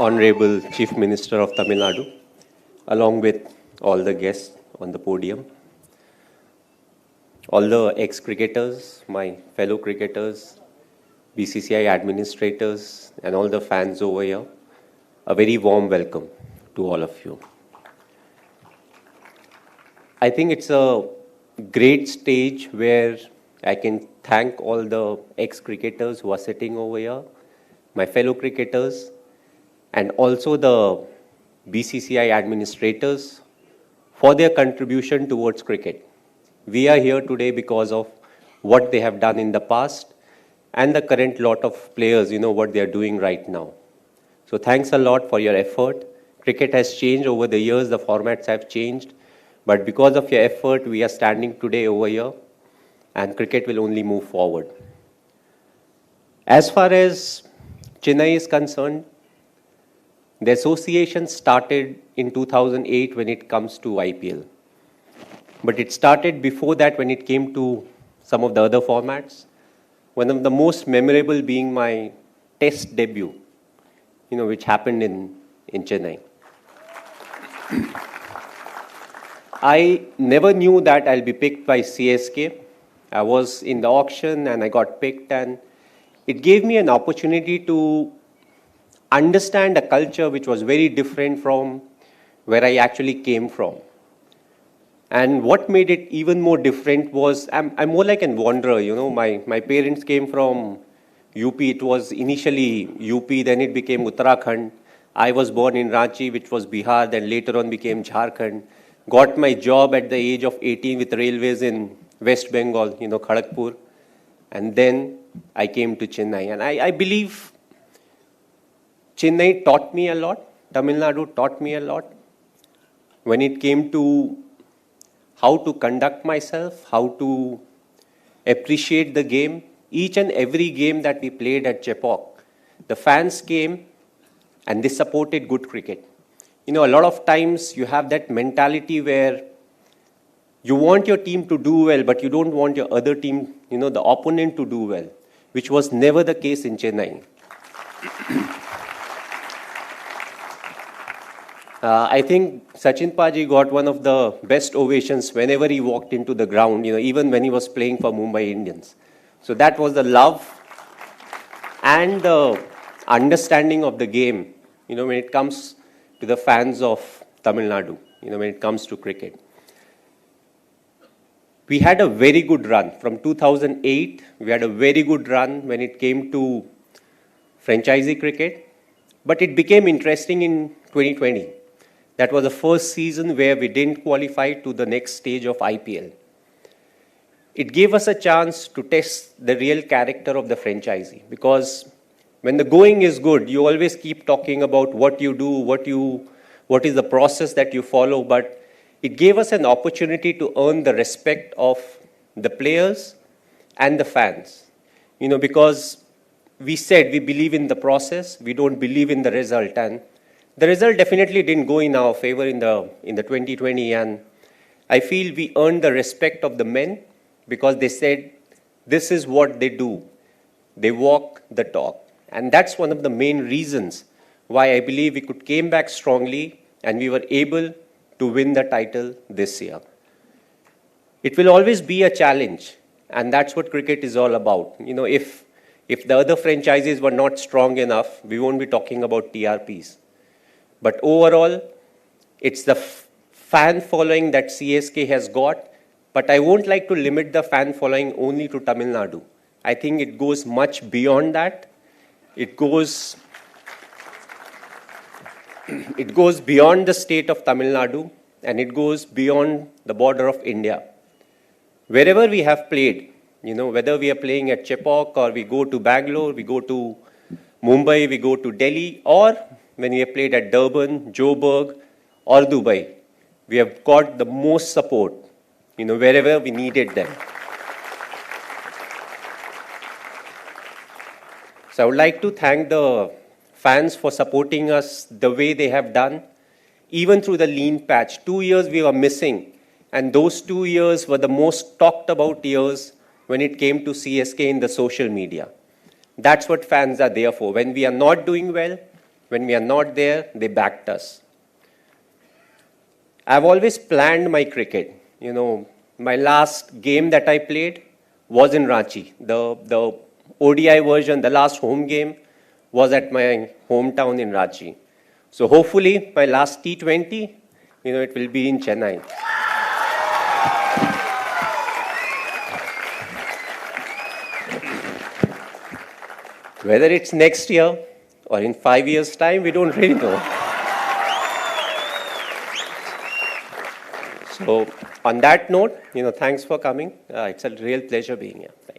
Honorable Chief Minister of Tamil Nadu, along with all the guests on the podium, all the ex-cricketers, my fellow cricketers, BCCI administrators, and all the fans over here, a very warm welcome to all of you. I think it's a great stage where I can thank all the ex-cricketers who are sitting over here, my fellow cricketers, and also the BCCI administrators for their contribution towards cricket. We are here today because of what they have done in the past and the current lot of players, what they are doing right now. So thanks a lot for your effort. Cricket has changed over the years, the formats have changed, but because of your effort, we are standing today over here, and cricket will only move forward. As far as Chennai is concerned, the association started in 2008 when it comes to IPL. But it started before that when it came to some of the other formats. One of the most memorable being my test debut, which happened in Chennai. I never knew that I'll be picked by CSK. I was in the auction and I got picked, and it gave me an opportunity to understand a culture which was very different from where I actually came from. And what made it even more different was I'm more like a wanderer. My parents came from UP. It was initially UP, then it became Uttarakhand. I was born in Ranchi, which was Bihar, then later on became Jharkhand. Got my job at the age of 18 with railways in West Bengal, Kharagpur. And then I came to Chennai. And I believe Chennai taught me a lot. Tamil Nadu taught me a lot. When it came to how to conduct myself, how to appreciate the game, each and every game that we played at Chepauk, the fans came and they supported good cricket. A lot of times you have that mentality where you want your team to do well, but you don't want your other team, the opponent to do well, which was never the case in Chennai. I think Sachin Paji got one of the best ovations whenever he walked into the ground, even when he was playing for Mumbai Indians. So that was the love and the understanding of the game, when it comes to the fans of Tamil Nadu, when it comes to cricket. We had a very good run. From 2008, we had a very good run when it came to franchisee cricket. But it became interesting in 2020. That was the first season where we didn't qualify to the next stage of IPL. It gave us a chance to test the real character of the franchisee, because when the going is good, you always keep talking about what you do, what is the process that you follow, but it gave us an opportunity to earn the respect of the players and the fans. Because we said we believe in the process, we don't believe in the result, and the result definitely didn't go in our favor in the 2020, and I feel we earned the respect of the men because they said this is what they do. They walk the talk. And that's one of the main reasons why I believe we came back strongly and we were able to win the title this year. It will always be a challenge, and that's what cricket is all about. If the other franchises were not strong enough, we won't be talking about TRPs. But overall, it's the fan following that CSK has got. But I won't like to limit the fan following only to Tamil Nadu. I think it goes much beyond that. It goes beyond the state of Tamil Nadu, and it goes beyond the border of India. Wherever we have played, whether we are playing at Chepauk or we go to Bangalore, we go to Mumbai, we go to Delhi, or when we have played at Durban, Joburg, or Dubai, we have got the most support, wherever we needed them. So I would like to thank the fans for supporting us the way they have done, even through the lean patch. 2 years we were missing, and those 2 years were the most talked about years when it came to CSK in the social media. That's what fans are there for. When we are not doing well, When we are not there, they backed us. I've always planned my cricket. You know, my last game that I played was in Ranchi. The ODI version, the last home game, was at my hometown in Ranchi. So hopefully, my last T20, it will be in Chennai. Whether it's next year or in 5 years' time, we don't really know. So on that note, thanks for coming. It's a real pleasure being here. Thank you.